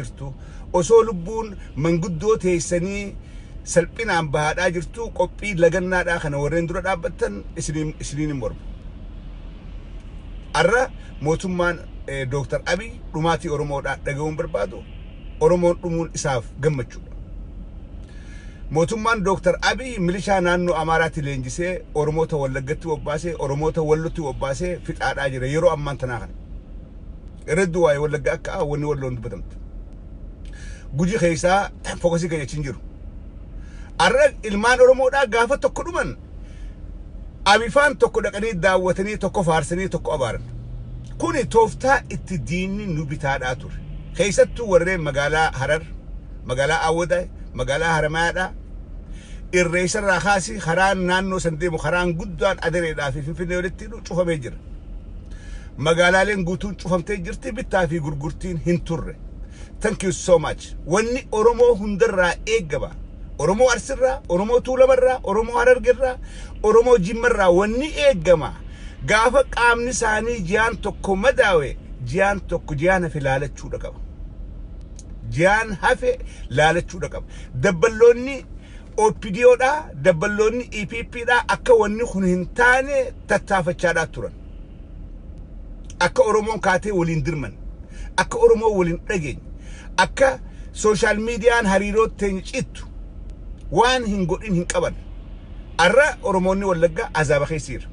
jirtu osoo lubbuun manguddoo teessanii salphinaan bahaadhaa jirtu qophii lagannaadhaa kana warreen dura dhaabbattan isiniin mormu. Arra mootummaan Dr. Abiy dhumaatii Oromoodhaa dhaga'uun barbaadu Oromoon dhumuun isaaf gammachuudha. Mootummaan Dr. Abiy milishaa naannoo Amaaraatti leenjisee Oromoota Wallaggatti wobbaasee Oromoota Wallotti wobbaasee fixaadhaa jira yeroo ammaan tanaa kana. Irraddu waa'ee Wallagga akka wanni Walloon dubbatamte. Guji keessaa fookasii kan jechuun jiru. Arra ilmaan Oromoodhaa gaafa tokko dhuman Abifaan tokko dhaqanii daawwatanii tokko faarsanii tokko abaaran. Kuni tooftaa itti diinni nu bitaadhaa ture. Keessattuu warreen magaalaa Harar, magaalaa Awwadaa, magaalaa Haramaadhaa irreessarraa kaasii karaan naannoo san deemu karaan guddaan Adareedhaa fi Finfinnee walitti cufamee jira. Magaalaaleen guutuun cufamtee jirti bittaa fi gurgurtiin hin turre. Thank you so much. Wanni Oromoo hundarraa eegaba. Oromoo Arsirraa, Oromoo Tuulamarraa, Oromoo Harargerraa, Oromoo Jimmarraa wanni eegama. Gaafa qaamni isaanii jiyaan tokko madaawe, jiyaan tokko jiyaan hafe laalachuudha qaba. Jiyaan hafe laalachuudha qaba. Dabballoonni OPDOdhaa, dabballoonni EPPdhaa akka wanni kun hin taane tattaafachaadhaa turan. Akka Oromoon kaatee waliin dirman, akka Oromoo waliin dhageenye, akka social mediaan hariiroo teenya cittu waan hin godhin hin qaban. Arra Oromoonni Wallaggaa azaaba keessa jira.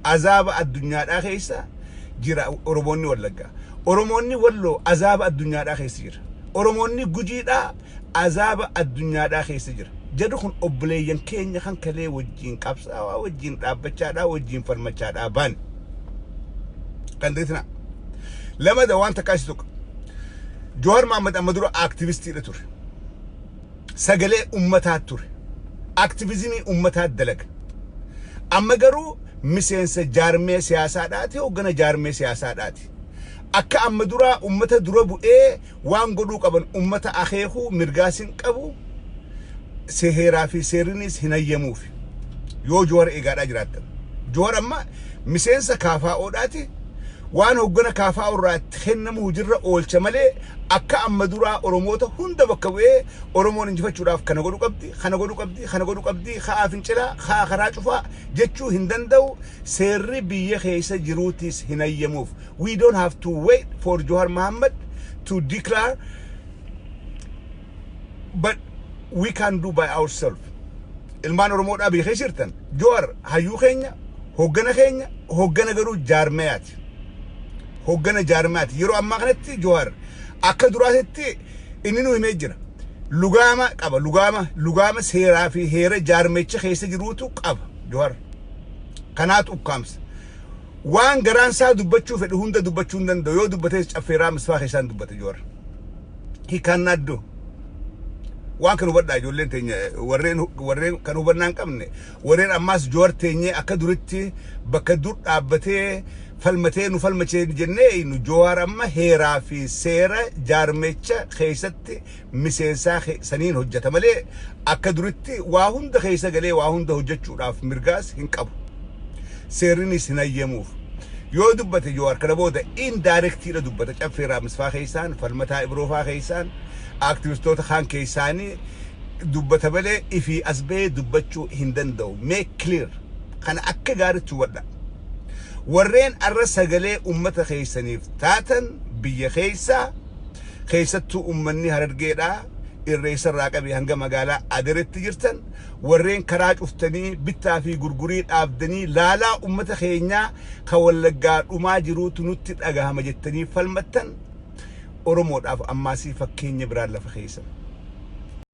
Azaaba addunyaadhaa keessa jira Oromoonni Wallaggaa. Oromoonni Walloo azaaba addunyaadhaa keessa jira. Oromoonni Gujiidhaa azaaba addunyaadhaa keessa jira. Jedhu kun obboleeyyan keenya kan kalee wajjin qabsaawaa wajjin dhaabbachaadhaa wajjin falmachaadhaa baan. Kan deetina. Lama da waan takkaasi tokko. Jowaar Mohaammed amma dura aktivistiidha ture. Sagalee ummataa ture. Aktivizimii ummataa dalaga. Amma garuu miseensa jaarmee siyaasaadhaati hoggana jaarmee siyaasaadhaati. Akka amma dura ummata dura bu'ee waan godhuu qaban ummata akeekuu mirgaasin qabu seheeraa fi seerinis hin hayyamuuf. Yoo Jowaar eegaadhaa jiraattan. Jowaar amma miseensa KFO'dhaati. Waan hoggana KFO'rraatti kennamu jirra oolcha malee akka amma duraa Oromoota hunda bakka bu'ee Oromoon injifachuudhaaf kana godhu qabdi, kana godhu qabdi, kana godhu qabdi, haa fincilaa, haa karaa cufaa jechuu hin danda'u. Seerri biyya keessa jiruutis hin hayyamuuf. We don't have to wait for Jowaar Mohaammed to declare, but we can do by ourselves. Ilmaan Oromoodhaa biyya keessa jirtan Jowaar hayyuu keenya, hoggana garuu jaarmeyaati. Hoggana jaarmaati yeroo ammaa kanatti Jowaar akka duraasetti inni nu himee jira. Lugaama qaba, lugaama seeraa fi heera jaarmecha keessa jiruutu qaba Jowaar. Kanaatu ukkaamsa. Waan garaan isaa dubbachuu fedhu hunda dubbachuu hin danda'u. Yoo dubbatees caffeeraa misfaa keessaan dubbate Jowaar. He cannot do. Waan kan hubadhaa ijoolleen teenya warreen kan hubannaa hin qabne warreen ammaas Jowaar teenyee akka duritti bakka dur dhaabbatee falmatee nu falmachee jennee nu Jowaar amma heeraa fi seera jaarmecha keessatti miseensaa saniin hojjeta malee akka duritti waa hunda keessa galee waa hunda hojjechuudhaaf mirgaas hin qabu. Seerrinis hin hayyamuuf. Yoo dubbate Jowaar kana booda indirectly dubbata caffeeraa misfaa keessaan falmataa ibroofaa keessaan aktivistoota kaan keessaanii dubbata malee ifii asbee dubbachuu hin danda'u. Make clear. Kana akka gaariitti hubadhaa. Warreen arra sagalee ummata keessaniif taatan biyya keessattuu ummanni Harargeedhaa irreessarraa qabee hanga magaalaa Adareetti jirtan warreen karaa cuftanii bittaa fi gurgurii dhaabdanii laalaa ummata keenyaa ka Wallaggaa dhumaa jiruutu nutti dhagahama jettanii falmattan Oromoodhaaf ammaasii fakkeenya biraan lafa keessa.